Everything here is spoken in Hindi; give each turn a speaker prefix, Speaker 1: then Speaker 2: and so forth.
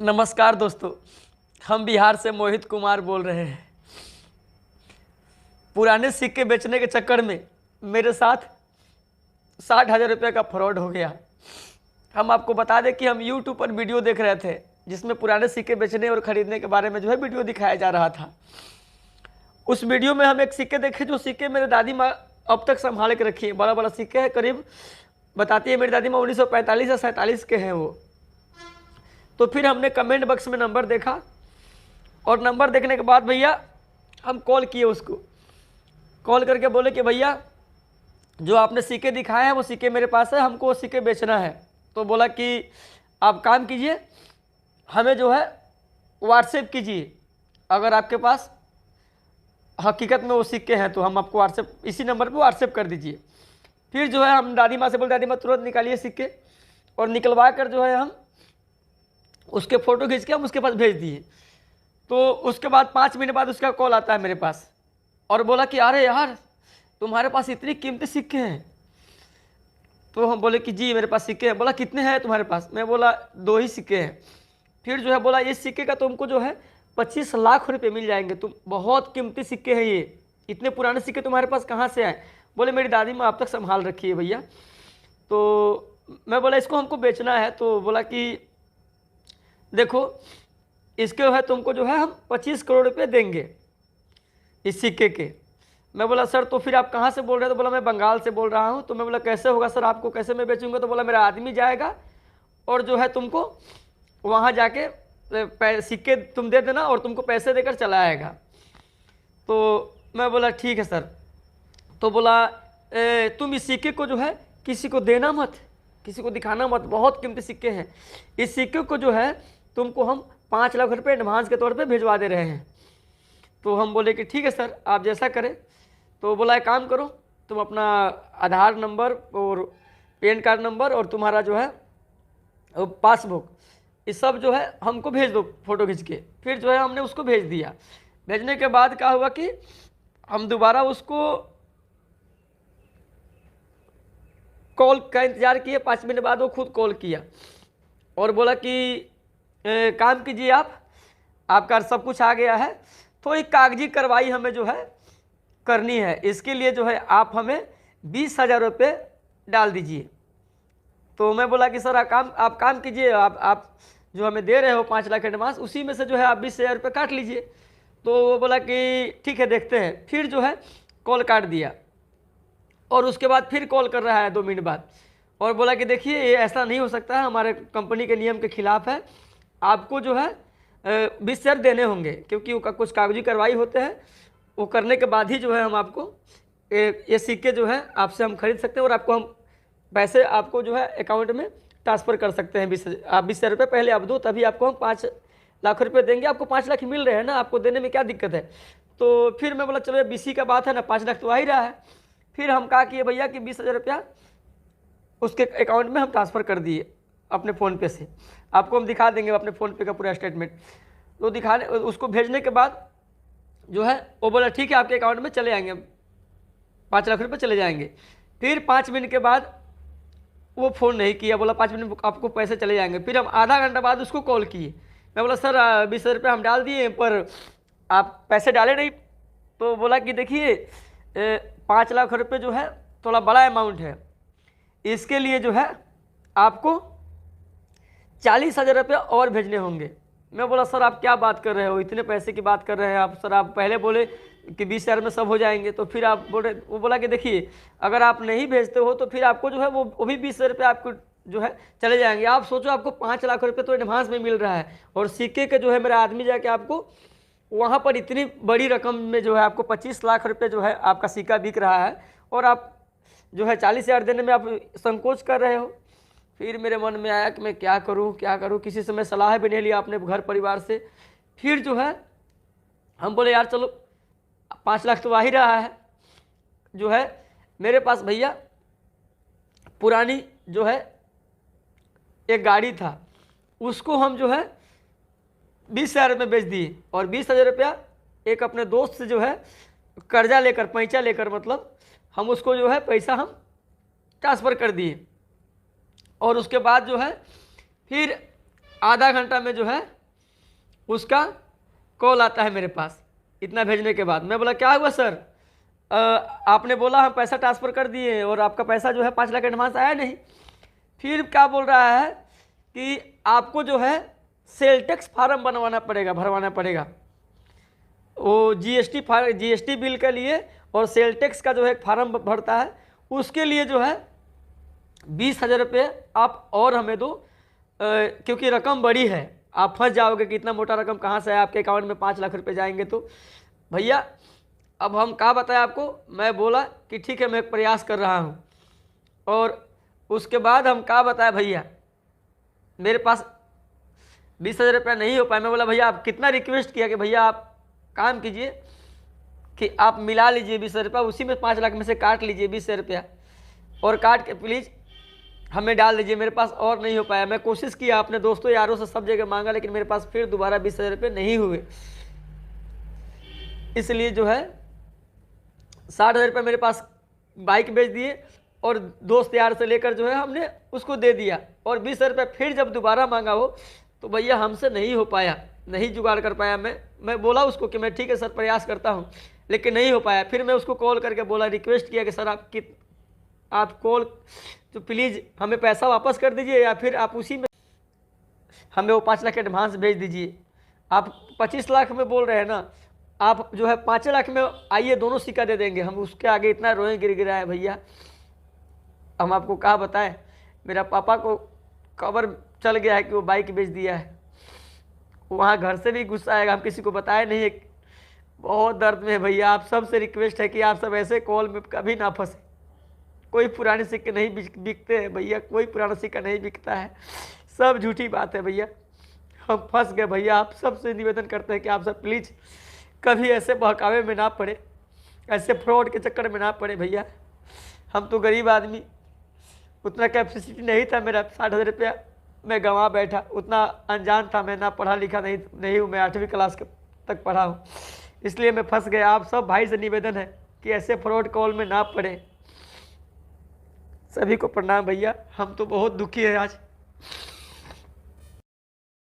Speaker 1: नमस्कार दोस्तों, हम बिहार से मोहित कुमार बोल रहे हैं। पुराने सिक्के बेचने के चक्कर में मेरे साथ 60,000 रुपये का फ्रॉड हो गया। हम आपको बता दें कि हम यूट्यूब पर वीडियो देख रहे थे जिसमें पुराने सिक्के बेचने और ख़रीदने के बारे में वीडियो दिखाया जा रहा था। उस वीडियो में हम एक सिक्के देखे, जो सिक्के मेरे दादी माँ अब तक संभाल के रखी है। बड़ा बड़ा सिक्के है, करीब बताती है मेरी दादी माँ 1945 या 47 के हैं वो। तो फिर हमने कमेंट बॉक्स में नंबर देखा और नंबर देखने के बाद भैया हम कॉल किए उसको। कॉल करके बोले कि भैया जो आपने सिक्के दिखाए हैं वो सिक्के मेरे पास है, हमको वो सिक्के बेचना है। तो बोला कि आप काम कीजिए, हमें व्हाट्सएप कीजिए, अगर आपके पास हकीकत में वो सिक्के हैं तो हम आपको व्हाट्सएप इसी नंबर पर व्हाट्सएप कर दीजिए। फिर हम दादी माँ से बोले, दादी माँ तुरंत निकालिए सिक्के, और निकलवा कर हम उसके फ़ोटो खींच के हम उसके पास भेज दिए। तो उसके बाद 5 मिनट बाद उसका कॉल आता है मेरे पास और बोला कि अरे यार तुम्हारे पास इतनी कीमती सिक्के हैं। तो हम बोले कि जी मेरे पास सिक्के हैं। बोला कितने हैं तुम्हारे पास? मैं बोला 2 ही सिक्के हैं। फिर बोला इस सिक्के का तुमको 25 लाख रुपए मिल जाएंगे, तुम बहुत कीमती सिक्के हैं ये, इतने पुराने सिक्के तुम्हारे पास कहाँ से आए? बोले मेरी दादी माँ अब तक संभाल रखी है भैया। तो मैं बोला इसको हमको बेचना है। तो बोला कि देखो इसके तुमको हम 25 करोड़ रुपए देंगे इस सिक्के के। मैं बोला सर तो फिर आप कहाँ से बोल रहे हैं? तो बोला मैं बंगाल से बोल रहा हूँ। तो मैं बोला कैसे होगा सर, आपको कैसे मैं बेचूंगा? तो बोला मेरा आदमी जाएगा और तुमको वहाँ जाके सिक्के तुम दे देना और तुमको पैसे देकर चला आएगा। तो मैं बोला ठीक है सर। तो बोला तुम इस सिक्के को किसी को देना मत, किसी को दिखाना मत, बहुत कीमती सिक्के हैं। इस सिक्के को तुमको हम 5 लाख रुपए एडवांस के तौर पे भिजवा दे रहे हैं। तो हम बोले कि ठीक है सर आप जैसा करें। तो बोला एक काम करो, तुम अपना आधार नंबर और पैन कार्ड नंबर और तुम्हारा पासबुक, ये सब हमको भेज दो फ़ोटो खींच के। फिर हमने उसको भेज दिया। भेजने के बाद क्या हुआ कि हम दोबारा उसको कॉल का इंतज़ार किए। 5 मिनट बाद वो खुद कॉल किया और बोला कि काम कीजिए आपका सब कुछ आ गया है, थोड़ी कागजी कार्रवाई हमें करनी है। इसके लिए आप हमें 20,000 रुपये डाल दीजिए। तो मैं बोला कि सर आप काम कीजिए, आप जो हमें दे रहे हो 5 लाख एडवांस, उसी में से आप 20,000 रुपये काट लीजिए। तो वो बोला कि ठीक है देखते हैं। फिर कॉल काट दिया और उसके बाद फिर कॉल कर रहा है 2 मिनट बाद और बोला कि देखिए ये ऐसा नहीं हो सकता है, हमारे कंपनी के नियम के खिलाफ है, आपको 20,000 देने होंगे, क्योंकि वो कुछ कागजी कार्रवाई होते हैं, वो करने के बाद ही हम आपको ये सिक्के आपसे हम खरीद सकते हैं और आपको हम पैसे आपको अकाउंट में ट्रांसफ़र कर सकते हैं। 20,000 रुपये पहले आप दो, तभी आपको हम 5 लाख रुपये देंगे। आपको 5 लाख मिल रहे हैं ना, आपको देने में क्या दिक्कत है? तो फिर मैं बोला चलो BC का बात है ना, 5 लाख तो आ ही रहा है। फिर हम कहा कि भैया कि 20,000 रुपया उसके अकाउंट में हम ट्रांसफ़र कर दिए अपने फ़ोन पे से। आपको हम दिखा देंगे अपने फ़ोन पे का पूरा स्टेटमेंट। तो दिखाने उसको भेजने के बाद वो बोला ठीक है आपके अकाउंट में चले आएंगे 5 लाख रुपये चले जाएंगे। फिर 5 मिनट के बाद वो फ़ोन नहीं किया, बोला 5 मिनट आपको पैसे चले जाएंगे। फिर हम आधा घंटा बाद उसको कॉल किए। मैं बोला सर 20,000 रुपये हम डाल दिए पर आप पैसे डाले नहीं। तो बोला कि देखिए 5 लाख रुपये थोड़ा बड़ा अमाउंट है, इसके लिए आपको 40,000 रुपये और भेजने होंगे। मैं बोला सर आप क्या बात कर रहे हो, इतने पैसे की बात कर रहे हैं आप? सर आप पहले बोले कि 20,000 में सब हो जाएंगे, तो फिर आप बोल रहे। वो बोला कि देखिए अगर आप नहीं भेजते हो तो फिर आपको वो भी 20,000 रुपये आपको चले जाएंगे। आप सोचो आपको 5 लाख रुपये तो एडवांस में मिल रहा है और सिक्के के मेरा आदमी जाके आपको वहाँ पर इतनी बड़ी रकम में आपको 25 लाख रुपये आपका सिक्का बिक रहा है और आप 40,000 देने में आप संकोच कर रहे हो। फिर मेरे मन में आया कि मैं क्या करूं क्या करूं, किसी से मैं सलाह भी नहीं लिया अपने घर परिवार से। फिर हम बोले यार चलो 5 लाख तो आ ही रहा है, मेरे पास भैया पुरानी एक गाड़ी था, उसको हम 20,000 में बेच दिए और 20,000 रुपया एक अपने दोस्त से कर्जा लेकर, पैंचा लेकर, मतलब हम उसको पैसा हम ट्रांसफ़र कर दिए। और उसके बाद फिर आधा घंटा में जो है उसका कॉल आता है मेरे पास। इतना भेजने के बाद मैं बोला क्या हुआ सर, आपने बोला हम पैसा ट्रांसफ़र कर दिए और आपका पैसा जो है 5 लाख एडवांस आया नहीं। फिर क्या बोल रहा है कि आपको जो है सेल टैक्स फार्म बनवाना पड़ेगा, भरवाना पड़ेगा, वो जीएसटी बिल के लिए और सेल टैक्स का जो है एक फार्म भरता है, उसके लिए जो है 20,000 रुपये आप और हमें दो, क्योंकि रकम बड़ी है, आप फंस जाओगे कि इतना मोटा रकम कहाँ से है, आपके अकाउंट में 5 लाख रुपये जाएंगे। तो भैया अब हम क्या बताएं आपको, मैं बोला कि ठीक है मैं एक प्रयास कर रहा हूँ। और उसके बाद हम क्या बताएं भैया, मेरे पास 20,000 रुपया नहीं हो पाया। मैं बोला भैया आप कितना रिक्वेस्ट किया कि भैया आप काम कीजिए कि आप मिला लीजिए 20,000 रुपया, उसी में 5 लाख में से काट लीजिए 20,000 रुपया और काट के प्लीज़ हमें डाल दीजिए, मेरे पास और नहीं हो पाया। मैं कोशिश किया अपने दोस्तों यारों से सब जगह मांगा, लेकिन मेरे पास फिर दोबारा 20,000 रुपये नहीं हुए। इसलिए जो है 60,000 रुपये मेरे पास बाइक बेच दिए और दोस्त यार से लेकर जो है हमने उसको दे दिया। और 20,000 रुपये फिर जब दोबारा मांगा हो तो भैया हमसे नहीं हो पाया, नहीं जुगाड़ कर पाया। मैं बोला उसको कि मैं ठीक है सर प्रयास करता हूँ, लेकिन नहीं हो पाया। फिर मैं उसको कॉल करके बोला, रिक्वेस्ट किया कि सर आप कॉल तो प्लीज़ हमें पैसा वापस कर दीजिए या फिर आप उसी में हमें वो 5 लाख एडवांस भेज दीजिए। आप 25 लाख में बोल रहे हैं ना, आप जो है 5 लाख में आइए, दोनों सिक्का दे देंगे। हम उसके आगे इतना रोए गिराए भैया, हम आपको क्या बताएं। मेरा पापा को खबर चल गया है कि वो बाइक बेच दिया है, वहाँ घर से भी गुस्सा आएगा, हम किसी को बताए नहीं है। बहुत दर्द में है भैया। आप सबसे रिक्वेस्ट है कि आप सब ऐसे कॉल में कभी ना फंसे। कोई पुराने सिक्के नहीं बिकते हैं भैया, कोई पुराना सिक्का नहीं बिकता है, सब झूठी बात है भैया। हम फंस गए भैया। आप सबसे निवेदन करते हैं कि आप सब प्लीज़ कभी ऐसे बहकावे में ना पड़े, ऐसे फ्रॉड के चक्कर में ना पड़े भैया। हम तो गरीब आदमी, उतना कैपेसिटी नहीं था मेरा, 60,000 रुपया मैं गंवा बैठा। उतना अनजान था मैं, ना पढ़ा लिखा नहीं हूँ मैं, 8वीं क्लास तक पढ़ा हूँ, इसलिए मैं फंस गया। आप सब भाई से निवेदन है कि ऐसे फ्रॉड कॉल में ना पड़े। सभी को प्रणाम भैया, हम तो बहुत दुखी है आज।